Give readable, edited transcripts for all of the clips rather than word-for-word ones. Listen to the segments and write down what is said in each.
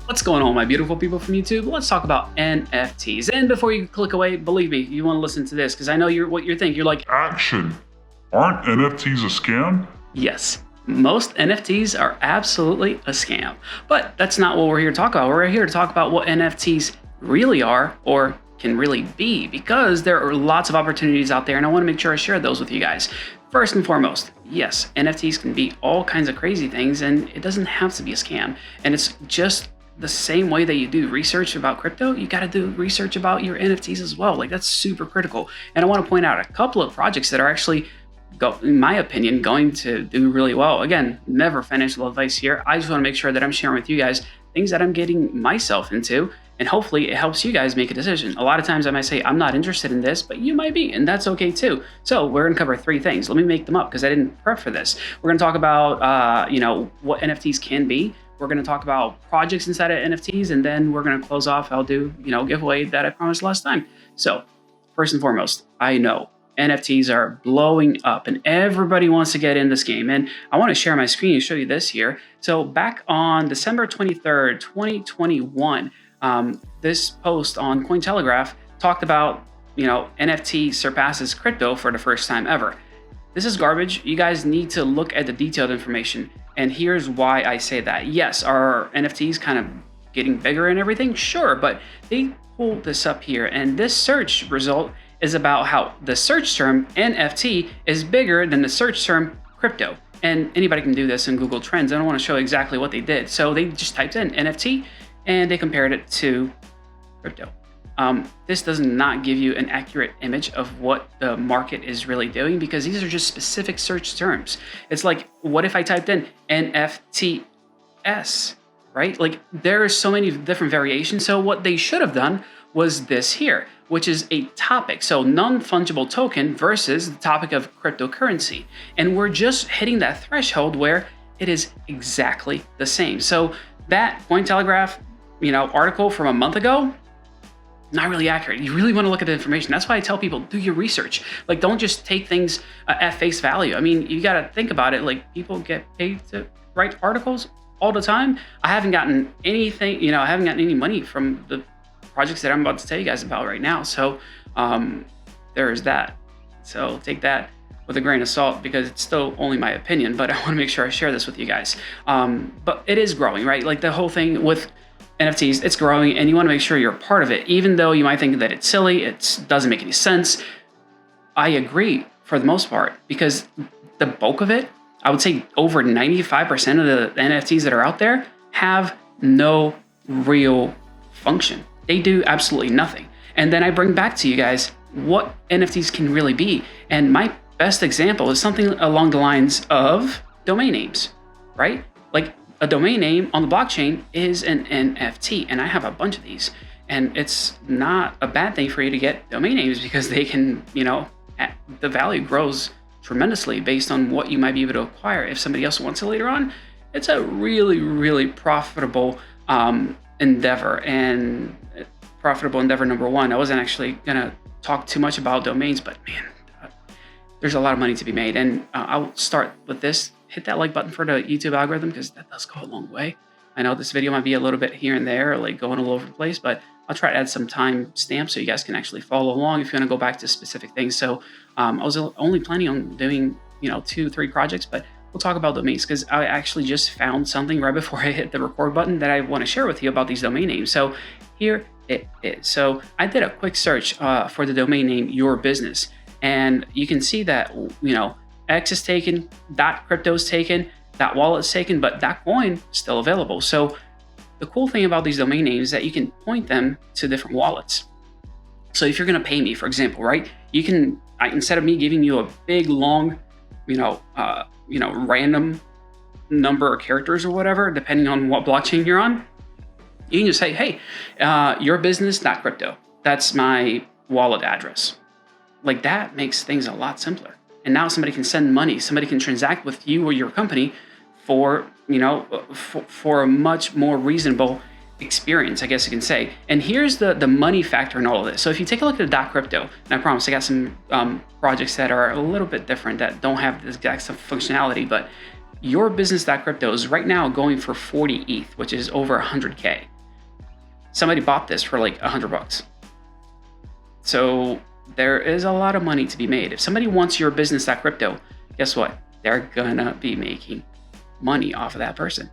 What's going on, my beautiful people from YouTube? Let's talk about NFTs. And before you click away, believe me, you want to listen to this because I know what you're thinking. You're like, action. Aren't NFTs a scam? Yes, most NFTs are absolutely a scam. But that's not what we're here to talk about. We're here to talk about what NFTs really are or can really be, because there are lots of opportunities out there, and I want to make sure I share those with you guys. First and foremost, yes, NFTs can be all kinds of crazy things, and it doesn't have to be a scam. And it's just the same way that you do research about crypto, you got to do research about your NFTs as well. Like, that's super critical. And I want to point out a couple of projects that are actually, in my opinion, going to do really well. Again, never financial advice here. I just want to make sure that I'm sharing with you guys things that I'm getting myself into, and hopefully it helps you guys make a decision. A lot of times I might say, I'm not interested in this, but you might be, and that's okay too. So we're gonna cover 3 things. Let me make them up because I didn't prep for this. We're gonna talk about, what NFTs can be. We're gonna talk about projects inside of NFTs, and then we're gonna close off. I'll do, giveaway that I promised last time. So first and foremost, I know NFTs are blowing up and everybody wants to get in this game. And I want to share my screen and show you this here. So back on December 23rd, 2021, this post on Cointelegraph talked about, NFT surpasses crypto for the first time ever. This is garbage. You guys need to look at the detailed information. And here's why I say that. Yes, are NFTs kind of getting bigger and everything? Sure, but they pulled this up here, and this search result is about how the search term NFT is bigger than the search term crypto. And anybody can do this in Google Trends. I don't want to show exactly what they did. So they just typed in NFT and they compared it to crypto. This does not give you an accurate image of what the market is really doing, because these are just specific search terms. It's like, what if I typed in NFTs, right? Like, there are so many different variations. So what they should have done was this here, which is a topic. So non-fungible token versus the topic of cryptocurrency. And we're just hitting that threshold where it is exactly the same. So that Cointelegraph, article from a month ago, not really accurate. You really want to look at the information. That's why I tell people, do your research. Like, don't just take things at face value. I mean, you got to think about it. Like, people get paid to write articles all the time. I haven't gotten anything, I haven't gotten any money from the projects that I'm about to tell you guys about right now. So there's that. So take that with a grain of salt, because it's still only my opinion, but I want to make sure I share this with you guys. But it is growing, right? Like, the whole thing with NFTs, it's growing, and you want to make sure you're a part of it. Even though you might think that it's silly, it doesn't make any sense. I agree for the most part, because the bulk of it, I would say over 95% of the NFTs that are out there have no real function. They do absolutely nothing. And then I bring back to you guys what NFTs can really be. And my best example is something along the lines of domain names, right? Like, a domain name on the blockchain is an NFT, and I have a bunch of these. And it's not a bad thing for you to get domain names, because they can, the value grows tremendously based on what you might be able to acquire. If somebody else wants it later on, it's a really, really profitable endeavor. And profitable endeavor number 1. I wasn't actually gonna talk too much about domains, but man, there's a lot of money to be made. And I'll start with this. Hit that like button for the YouTube algorithm, because that does go a long way. I know this video might be a little bit here and there, like going all over the place, but I'll try to add some time stamps so you guys can actually follow along if you want to go back to specific things. So I was only planning on doing 2-3 projects, but we'll talk about domains, because I actually just found something right before I hit the record button that I want to share with you about these domain names. So here it is. So I did a quick search for the domain name Your Business, and you can see that X is taken, .crypto is taken, .wallet is taken, but .coin is still available. So the cool thing about these domain names is that you can point them to different wallets. So if you're going to pay me, for example, right, you can, instead of me giving you a big long, random number of characters or whatever, depending on what blockchain you're on, you can just say, hey, yourbusiness.crypto. That's my wallet address. Like, that makes things a lot simpler. And now somebody can send money, somebody can transact with you or your company for, for a much more reasonable experience, I guess you can say. And here's the money factor in all of this. So if you take a look at the .crypto, and I promise I got some projects that are a little bit different that don't have this exact functionality, but your business.crypto is right now going for 40 ETH, which is over 100K. somebody bought this for like $100. So there is a lot of money to be made. If somebody wants your business.crypto, guess what? They're gonna be making money off of that person.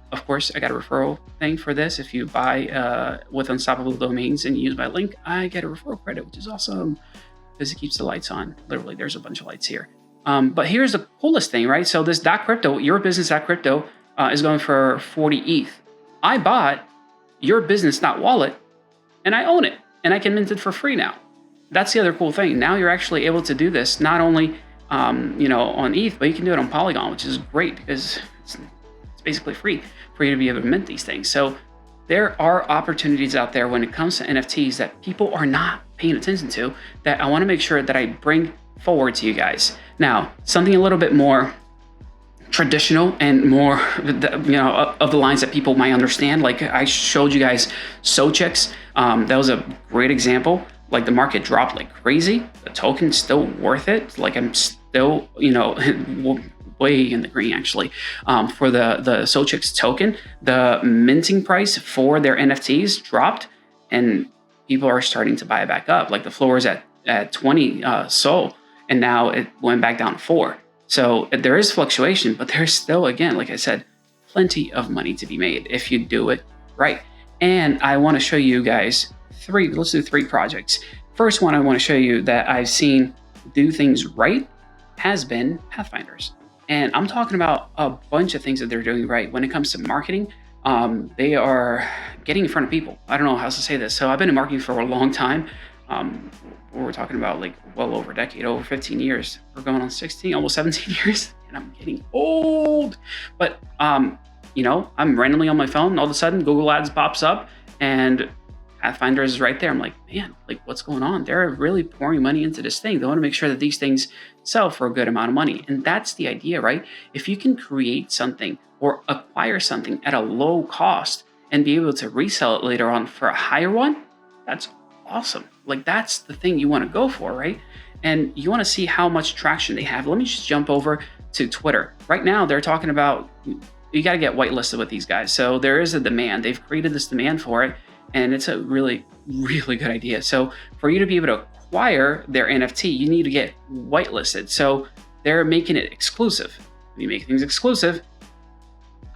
Of course, I got a referral thing for this. If you buy with Unstoppable Domains and use my link, I get a referral credit, which is awesome because it keeps the lights on. Literally, there's a bunch of lights here. But here's the coolest thing, right? So this .crypto, your business.crypto, is going for 40 ETH. I bought your business.wallet and I own it and I can mint it for free now. That's the other cool thing. Now you're actually able to do this not only on ETH, but you can do it on Polygon, which is great because it's basically free for you to be able to mint these things. So there are opportunities out there when it comes to NFTs that people are not paying attention to that I want to make sure that I bring forward to you guys. Now, something a little bit more traditional and more, of the lines that people might understand. Like I showed you guys Sochix. That was a great example. Like the market dropped like crazy. The token's still worth it. Like I'm still, way in the green actually. For the Sochix token, the minting price for their NFTs dropped and people are starting to buy it back up. Like the floor is at 20 SOL and now it went back down to 4. So there is fluctuation, but there's still, again, like I said, plenty of money to be made if you do it right. And I want to show you guys let's do 3 projects. First one I want to show you that I've seen do things right has been Pathfinders. And I'm talking about a bunch of things that they're doing right. When it comes to marketing, they are getting in front of people. I don't know how else to say this. So I've been in marketing for a long time. We're talking about like well over a decade, over 15 years. We're going on 16, almost 17 years, and I'm getting old. But, I'm randomly on my phone, and all of a sudden Google Ads pops up and Pathfinders is right there. I'm like, man, like what's going on? They're really pouring money into this thing. They want to make sure that these things sell for a good amount of money. And that's the idea, right? If you can create something or acquire something at a low cost and be able to resell it later on for a higher one, that's awesome. Like that's the thing you want to go for, right? And you want to see how much traction they have. Let me just jump over to Twitter. Right now, they're talking about you got to get whitelisted with these guys. So there is a demand. They've created this demand for it. And it's a really, really good idea. So for you to be able to acquire their NFT, you need to get whitelisted. So they're making it exclusive. When you make things exclusive,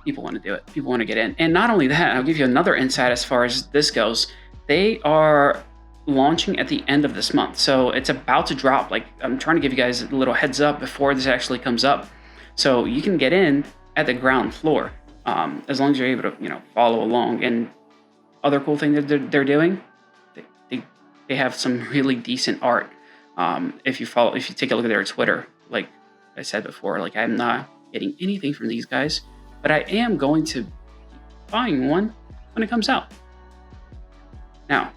people want to do it. People want to get in. And not only that, I'll give you another insight as far as this goes. They are launching at the end of this month. So it's about to drop. Like I'm trying to give you guys a little heads up before this actually comes up. So you can get in at the ground floor as long as you're able to, follow along. And other cool thing that they're doing, they have some really decent art. If you take a look at their Twitter, like I said before, like I'm not getting anything from these guys, but I am going to be buying one when it comes out. Now,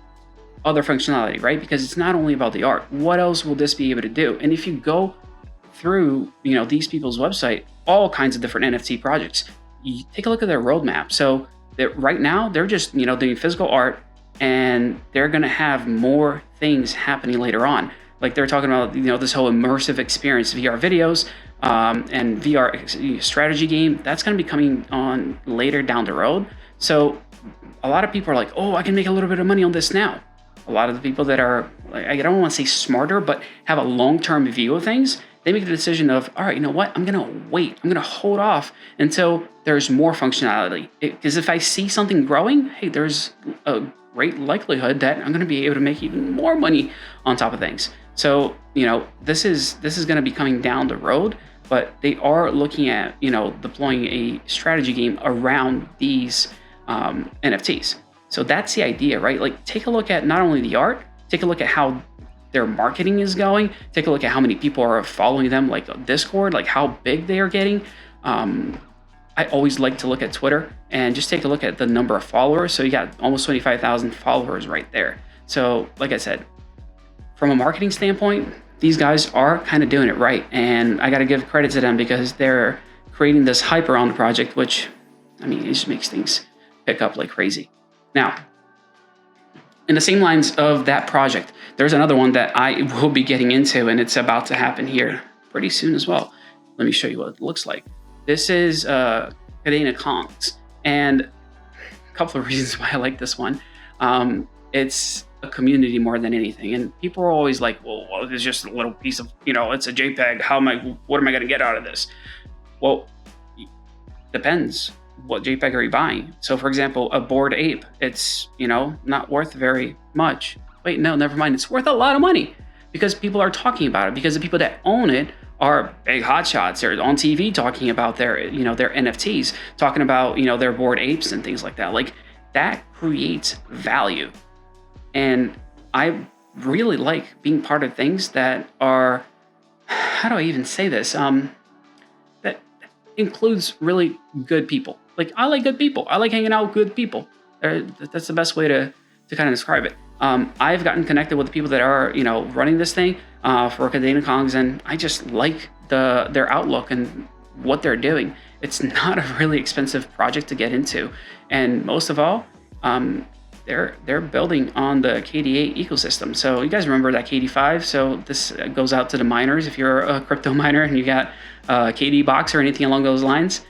other functionality, right? Because it's not only about the art. What else will this be able to do? And if you go through, these people's website, all kinds of different NFT projects, you take a look at their roadmap. So right now, they're just, doing physical art, and they're going to have more things happening later on. Like they're talking about, this whole immersive experience, VR videos, and VR strategy game. That's going to be coming on later down the road. So a lot of people are like, oh, I can make a little bit of money on this now. A lot of the people that are, I don't want to say smarter, but have a long-term view of things, they make the decision of, all right, you know what? I'm going to wait. I'm going to hold off until there's more functionality. Because if I see something growing, hey, there's a great likelihood that I'm going to be able to make even more money on top of things. So, this is going to be coming down the road, but they are looking at, deploying a strategy game around these NFTs. So that's the idea, right? Like take a look at not only the art, take a look at how their marketing is going, take a look at how many people are following them, like on Discord, like how big they are getting. I always like to look at Twitter and just take a look at the number of followers. So you got almost 25,000 followers right there. So like I said, from a marketing standpoint, these guys are kind of doing it right. And I got to give credit to them because they're creating this hype around the project, which, it just makes things pick up like crazy. Now, in the same lines of that project, there's another one that I will be getting into, and it's about to happen here pretty soon as well. Let me show you what it looks like. This is Cadena Kongs, and couple of reasons why I like this one. It's a community more than anything, and people are always like, well, it's just a little piece of, it's a JPEG. What am I going to get out of this? Well, depends. What JPEG are you buying? So for example, a Bored Ape, it's, not worth very much. Wait, no, never mind. It's worth a lot of money because people are talking about it, because the people that own it are big hotshots. They're on TV talking about their NFTs, talking about, their Bored Apes and things like that. Like, that creates value. And I really like being part of things that are, how do I even say this? That includes really good people. Like, I like good people. I like hanging out with good people. That's the best way to kind of describe it. I've gotten connected with the people that are, running this thing for Cadena Kongs, and I just like their outlook and what they're doing. It's not a really expensive project to get into, and most of all, they're building on the KDA ecosystem. So you guys remember that KD5? So this goes out to the miners. If you're a crypto miner and you got a KD box or anything along those lines,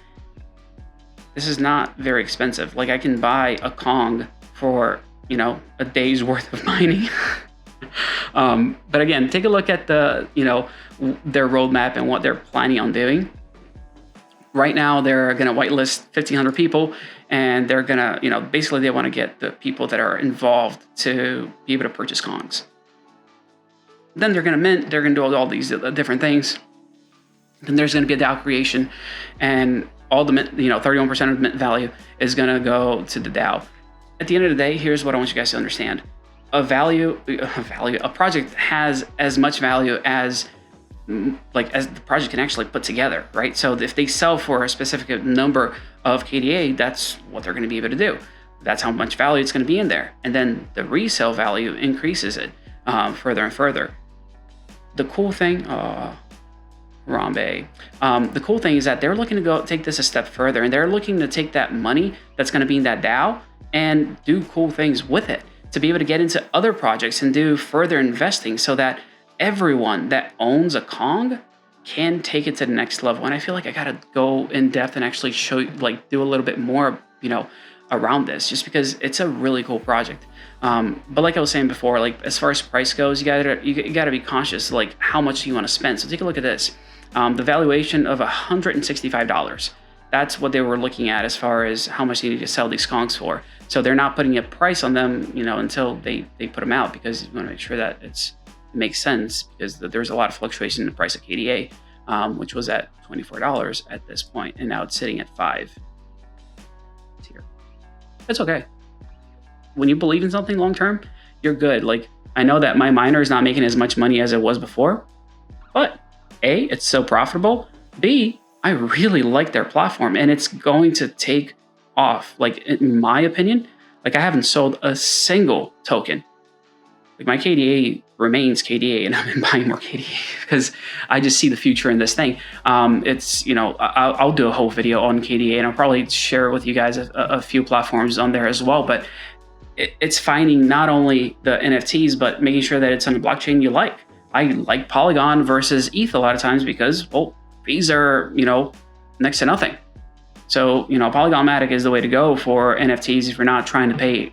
this is not very expensive. Like, I can buy a Kong for, a day's worth of mining. But again, take a look at their roadmap and what they're planning on doing. Right now, they're going to whitelist 1,500 people, and they're going to, basically they want to get the people that are involved to be able to purchase Kongs. Then they're going to mint, they're going to do all these different things. Then there's going to be a DAO creation, and all the mint, 31% of the mint value is going to go to the DAO. At the end of the day, here's what I want you guys to understand. A project has as much value as the project can actually put together, right? So if they sell for a specific number of KDA, that's what they're going to be able to do. That's how much value it's going to be in there. And then the resale value increases it further and further. The cool thing, the cool thing is that they're looking to go take this a step further, and they're looking to take that money that's going to be in that DAO and do cool things with it to be able to get into other projects and do further investing so that everyone that owns a Kong can take it to the next level. And I feel like I got to go in depth and actually show you, do a little bit more, around this, just because it's a really cool project. But like I was saying before, as far as price goes, you gotta be conscious, how much do you want to spend? So take a look at this. The valuation of $165. That's what they were looking at as far as how much they need to sell these Kongs for. So they're not putting a price on them, until they put them out, because you want to make sure that it makes sense, because there's a lot of fluctuation in the price of KDA, which was at $24 at this point, and now it's sitting at $5. It's okay. When you believe in something long term, you're good. I know that my miner is not making as much money as it was before, but A, it's so profitable. B, I really like their platform, and it's going to take off. In my opinion, I haven't sold a single token. My KDA remains KDA, and I've been buying more KDA because I just see the future in this thing. I'll do a whole video on KDA, and I'll probably share with you guys a few platforms on there as well. But it's finding not only the NFTs, but making sure that it's on a blockchain you like. I like Polygon versus ETH a lot of times because, fees are, next to nothing. So, Polygon-matic is the way to go for NFTs if you're not trying to pay,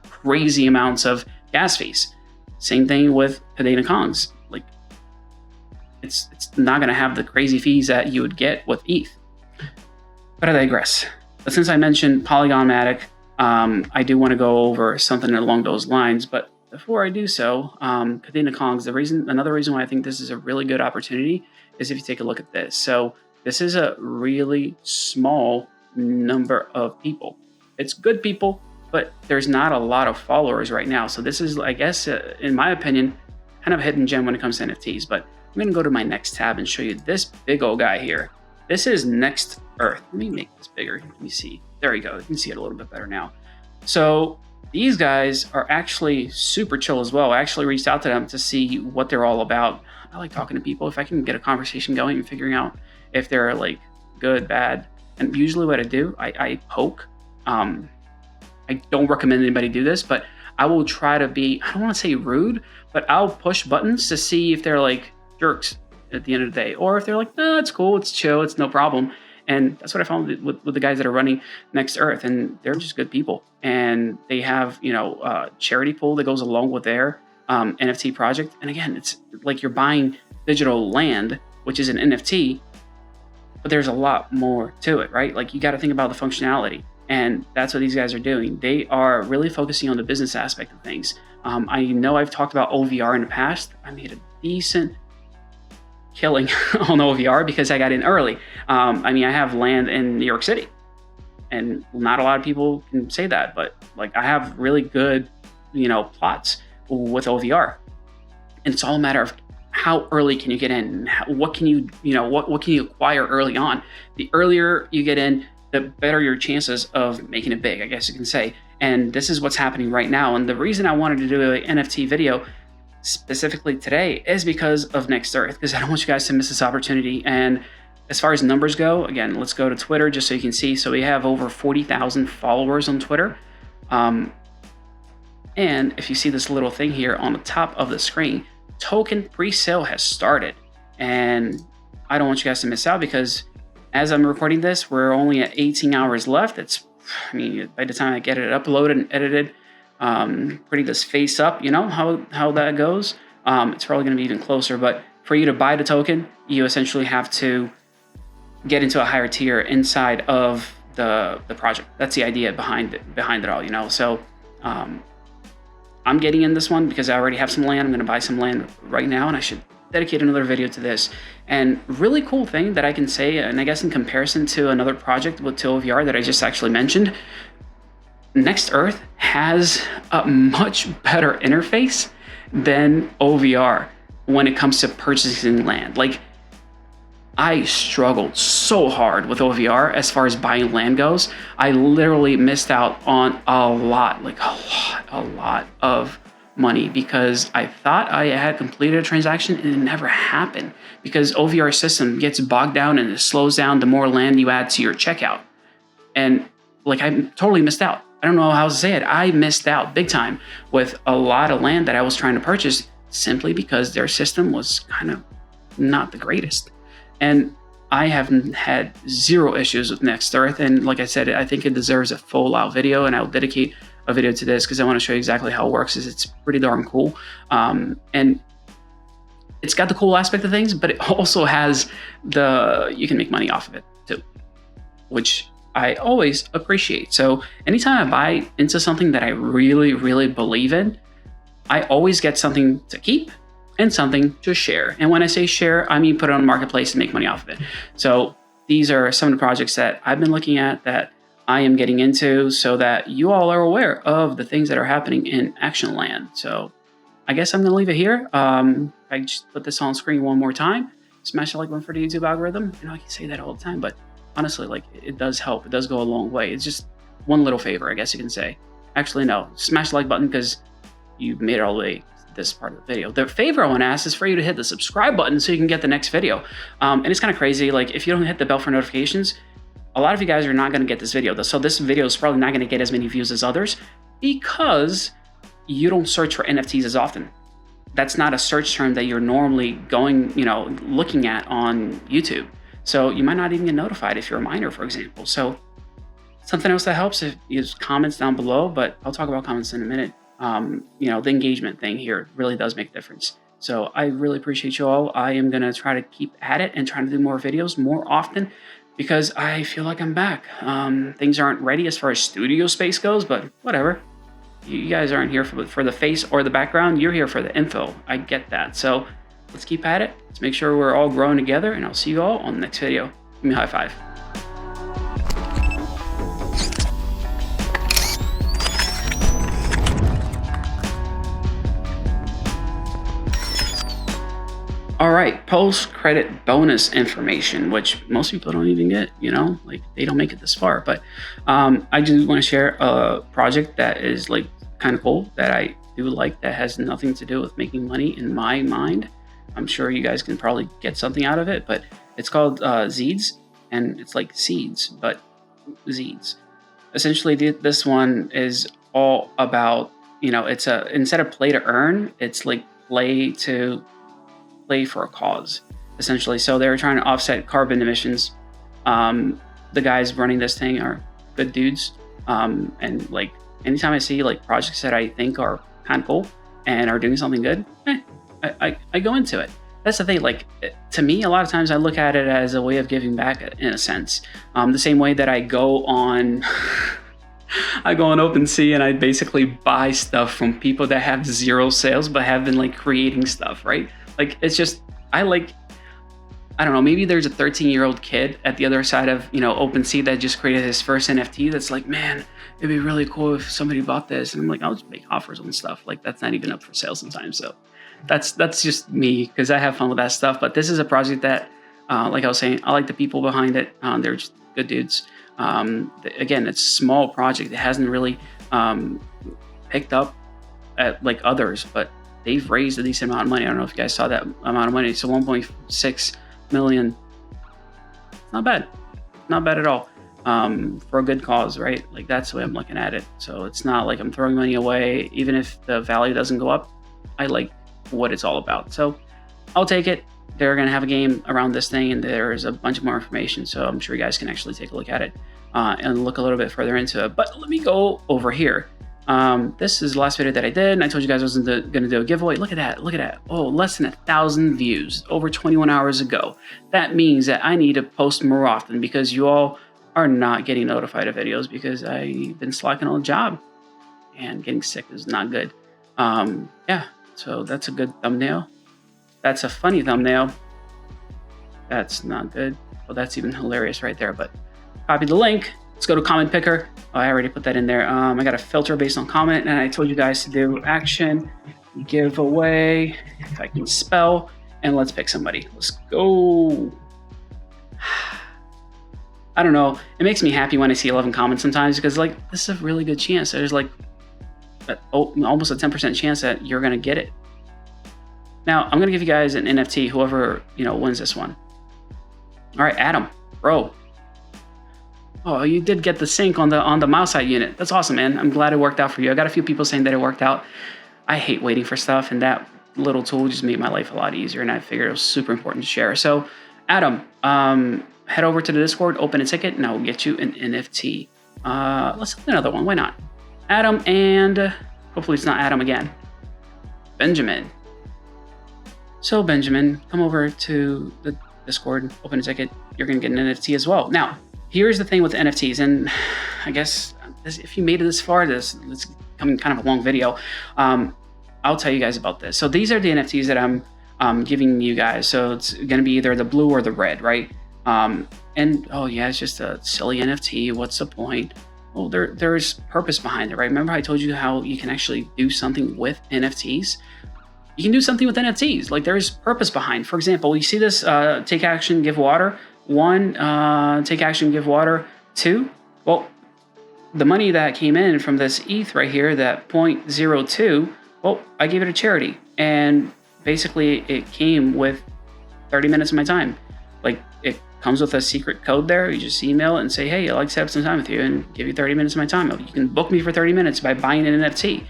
crazy amounts of gas fees. Same thing with Cadena Kongs. It's not going to have the crazy fees that you would get with ETH. But I digress. But since I mentioned Polygon-matic, I do want to go over something along those lines. But before I do so, Cadena Kongs, another reason why I think this is a really good opportunity is if you take a look at this. So this is a really small number of people. It's good people, but there's not a lot of followers right now. So this is, I guess, in my opinion, kind of a hidden gem when it comes to NFTs. But I'm going to go to my next tab and show you this big old guy here. This is Next Earth. Let me make this bigger. Let me see. There we go. You can see it a little bit better now. So these guys are actually super chill as well. I actually reached out to them to see what they're all about. I like talking to people. If I can get a conversation going and figuring out if they're good, bad. And usually what I do, I poke. I don't recommend anybody do this, but I will try to be, I don't want to say rude, but I'll push buttons to see if they're jerks at the end of the day. Or if they're no, it's cool, it's chill, it's no problem. And that's what I found with the guys that are running Next Earth, and they're just good people. And they have, charity pool that goes along with their NFT project. And again, it's like you're buying digital land, which is an NFT, but there's a lot more to it, right? Like you got to think about the functionality. And that's what these guys are doing. They are really focusing on the business aspect of things. I know I've talked about OVR in the past. I made a decent killing on OVR because I got in early. I have land in New York City, and not a lot of people can say that, but like I have really good, plots with OVR. And it's all a matter of how early can you get in? What can you, what can you acquire early on? The earlier you get in, the better your chances of making it big, I guess you can say. And this is what's happening right now. And the reason I wanted to do an NFT video specifically today is because of Next Earth, because I don't want you guys to miss this opportunity. And as far as numbers go, again, let's go to Twitter just so you can see. So we have over 40,000 followers on Twitter. And if you see this little thing here on the top of the screen, token pre-sale has started. And I don't want you guys to miss out because as I'm recording this, we're only at 18 hours left. By the time I get it uploaded and edited, pretty this face up, how that goes. It's probably going to be even closer, but for you to buy the token, you essentially have to get into a higher tier inside of the project. That's the idea behind it all, So I'm getting in this one because I already have some land. I'm going to buy some land right now, and I should dedicate another video to this. And really cool thing that I can say, and I guess in comparison to another project with OVR that I just actually mentioned, Next Earth has a much better interface than OVR when it comes to purchasing land. Like, I struggled so hard with OVR as far as buying land goes. I literally missed out on a lot of money because I thought I had completed a transaction and it never happened because OVR system gets bogged down and it slows down the more land you add to your checkout. And like, I totally missed out. I don't know how to say it. I missed out big time with a lot of land that I was trying to purchase simply because their system was kind of not the greatest. And I have had zero issues with Next Earth. And like I said, I think it deserves a full out video, and I'll dedicate a video to this because I want to show you exactly how it works. It's pretty darn cool. And it's got the cool aspect of things, but it also has you can make money off of it too, which I always appreciate. So anytime I buy into something that I really, really believe in, I always get something to keep and something to share. And when I say share, I mean put it on the marketplace and make money off of it. So these are some of the projects that I've been looking at that I am getting into so that you all are aware of the things that are happening in Action Land. So I guess I'm going to leave it here. I just put this on screen one more time. Smash the like button for the YouTube algorithm. I can say that all the time, but honestly, like, it does help. It does go a long way. It's just one little favor, I guess you can say. Actually, no. Smash the like button because you made it all the way to this part of the video. The favor I want to ask is for you to hit the subscribe button so you can get the next video. And it's kind of crazy. Like, if you don't hit the bell for notifications, a lot of you guys are not going to get this video. So this video is probably not going to get as many views as others because you don't search for NFTs as often. That's not a search term that you're normally going, looking at on YouTube. So you might not even get notified if you're a minor, for example. So something else that helps is comments down below, but I'll talk about comments in a minute. The engagement thing here really does make a difference. So I really appreciate you all. I am going to try to keep at it and try to do more videos more often because I feel like I'm back. Things aren't ready as far as studio space goes, but whatever. You guys aren't here for the face or the background. You're here for the info. I get that. So let's keep at it. Let's make sure we're all growing together, and I'll see you all on the next video. Give me a high five. All right, post-credit bonus information, which most people don't even get, like they don't make it this far. But I do want to share a project that is like kind of cool that I do like that has nothing to do with making money in my mind. I'm sure you guys can probably get something out of it, but it's called Zeeds, and it's like seeds, but Zeeds. Essentially, this one is all about, it's instead of play to earn, it's like play for a cause, essentially. So they're trying to offset carbon emissions The guys running this thing are good dudes. And like anytime I see like projects that I think are kind of cool and are doing something good, I go into it. That's the thing. Like, to me, a lot of times I look at it as a way of giving back in a sense. The same way that I go on OpenSea and I basically buy stuff from people that have zero sales but have been like creating stuff, right? Like, it's just, I don't know, maybe there's a 13-year-old kid at the other side of, OpenSea that just created his first NFT that's like, man, it'd be really cool if somebody bought this. And I'm like, I'll just make offers on stuff. Like, that's not even up for sale sometimes. So that's just me, because I have fun with that stuff. But this is a project that, like I was saying, I like the people behind it. They're just good dudes. Again, it's a small project. It hasn't really picked up at like others, but they've raised a decent amount of money. I don't know if you guys saw that amount of money. So 1.6 million. It's not bad. Not bad at all. For a good cause, right? Like, that's the way I'm looking at it. So it's not like I'm throwing money away. Even if the value doesn't go up, I like what it's all about. So I'll take it. They're going to have a game around this thing, and there's a bunch more information. So I'm sure you guys can actually take a look at it and look a little bit further into it. But let me go over here. This is the last video that I did, and I told you guys I wasn't going to do a giveaway. Look at that. Look at that. Oh, less than 1,000 views over 21 hours ago. That means that I need to post more often, because you all are not getting notified of videos because I've been slacking on the job, and getting sick is not good. Yeah, so that's a good thumbnail. That's a funny thumbnail. That's not good. Well, that's even hilarious right there, but copy the link. Let's go to comment picker. Oh, I already put that in there. I got a filter based on comment, and I told you guys to do action, giveaway, if I can spell, and let's pick somebody. Let's go. I don't know. It makes me happy when I see 11 comments sometimes, because like, this is a really good chance. There's like almost a 10% chance that you're going to get it. Now, I'm going to give you guys an NFT, whoever, wins this one. All right, Adam, bro. Oh, you did get the sync on the mouse height unit. That's awesome, man. I'm glad it worked out for you. I got a few people saying that it worked out. I hate waiting for stuff, and that little tool just made my life a lot easier, and I figured it was super important to share. So, Adam, head over to the Discord, open a ticket, and I'll get you an NFT. Let's do another one. Why not? Adam, and hopefully it's not Adam again. Benjamin. So, Benjamin, come over to the Discord, open a ticket. You're going to get an NFT as well. Now, here's the thing with NFTs, and I guess if you made it this far, it's coming kind of a long video. I'll tell you guys about this. So these are the NFTs that I'm giving you guys. So it's going to be either the blue or the red, right? And oh yeah, it's just a silly NFT. What's the point? Well, there's purpose behind it, right? Remember I told you how you can actually do something with NFTs? You can do something with NFTs. Like, there's purpose behind. For example, you see this take action, give water. 1, take action, give water. 2, well, the money that came in from this ETH right here, that 0.02, well, I gave it a charity. And basically it came with 30 minutes of my time. Like, it comes with a secret code there. You just email it and say, hey, I'd like to have some time with you, and give you 30 minutes of my time. You can book me for 30 minutes by buying an NFT.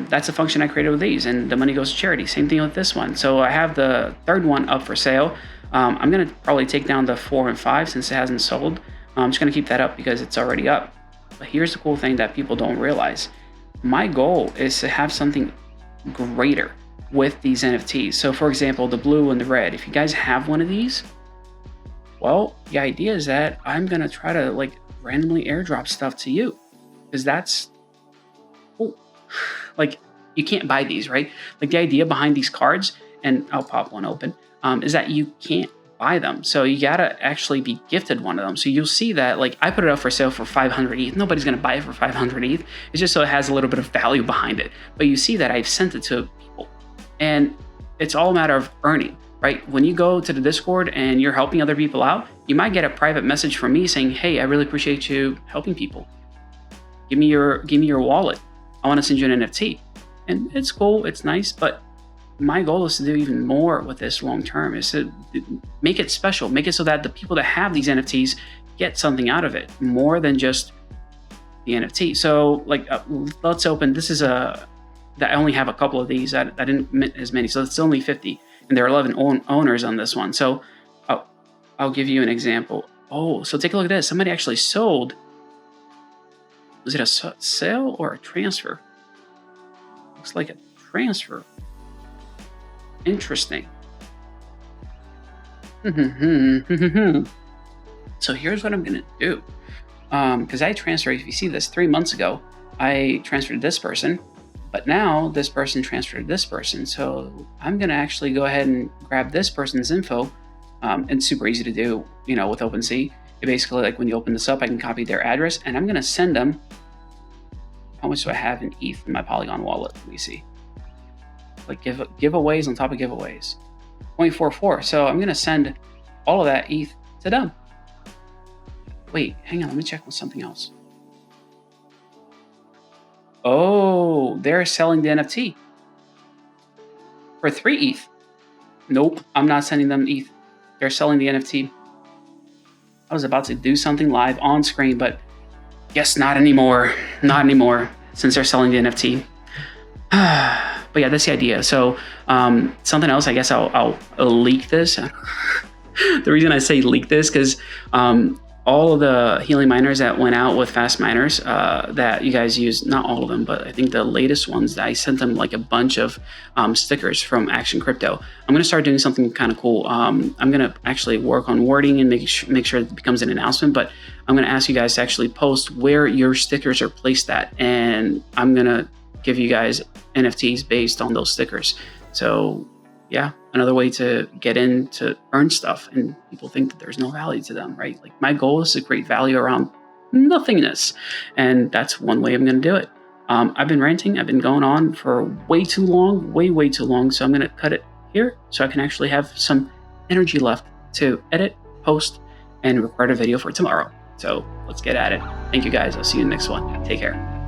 That's a function I created with these, and the money goes to charity. Same thing with this one. So I have the third one up for sale. I'm going to probably take down the 4 and 5 since it hasn't sold. I'm just going to keep that up because it's already up. But here's the cool thing that people don't realize. My goal is to have something greater with these NFTs. So for example, the blue and the red, if you guys have one of these, well, the idea is that I'm going to try to like randomly airdrop stuff to you, because that's cool. Like, you can't buy these, right? Like, the idea behind these cards, and I'll pop one open, is that you can't buy them. So you gotta actually be gifted one of them. So you'll see that, like, I put it up for sale for 500 ETH. Nobody's gonna buy it for 500 ETH. It's just so it has a little bit of value behind it. But you see that I've sent it to people, and it's all a matter of earning, right? When you go to the Discord and you're helping other people out, you might get a private message from me saying, hey, I really appreciate you helping people. Give me your wallet. I want to send you an NFT. And it's cool, it's nice, but my goal is to do even more with this long term, is to make it special, make it so that the people that have these NFTs get something out of it more than just the NFT. So like, let's open, this is that I only have a couple of these. I didn't mint as many, so it's only 50, and there are 11 owners on this one. So I'll give you an example Oh, so take a look at this. Somebody actually sold. Was it a sale or a transfer? Looks like a transfer. Interesting. So here's what I'm gonna do. Because I transferred, if you see this, 3 months ago, I transferred to this person, but now this person transferred to this person. So I'm gonna actually go ahead and grab this person's info. It's super easy to do, with OpenSea. It basically, like when you open this up, I can copy their address and I'm gonna send them. How much do I have in ETH in my Polygon wallet? Let me see. Like giveaways on top of giveaways. 0.44. So I'm gonna send all of that ETH to them. Wait, hang on, let me check on something else. Oh, they're selling the NFT for 3 ETH. Nope, I'm not sending them ETH. They're selling the NFT. I was about to do something live on screen, but guess not anymore. Not anymore, since they're selling the NFT. But yeah, that's the idea. So something else, I guess I'll leak this. The reason I say leak this, because all of the healing miners that went out with fast miners that you guys use, not all of them, but I think the latest ones, I sent them like a bunch of stickers from Action Crypto. I'm going to start doing something kind of cool. I'm going to actually work on wording and make sure it becomes an announcement, but I'm going to ask you guys to actually post where your stickers are placed at, and I'm going to give you guys NFTs based on those stickers. So yeah, another way to get in to earn stuff, and people think that there's no value to them, right? Like my goal is to create value around nothingness, and that's one way I'm going to do it. I've been ranting. I've been going on for way too long, way too long. So I'm going to cut it here so I can actually have some energy left to edit, post, and record a video for tomorrow. So let's get at it. Thank you guys. I'll see you in the next one. Take care.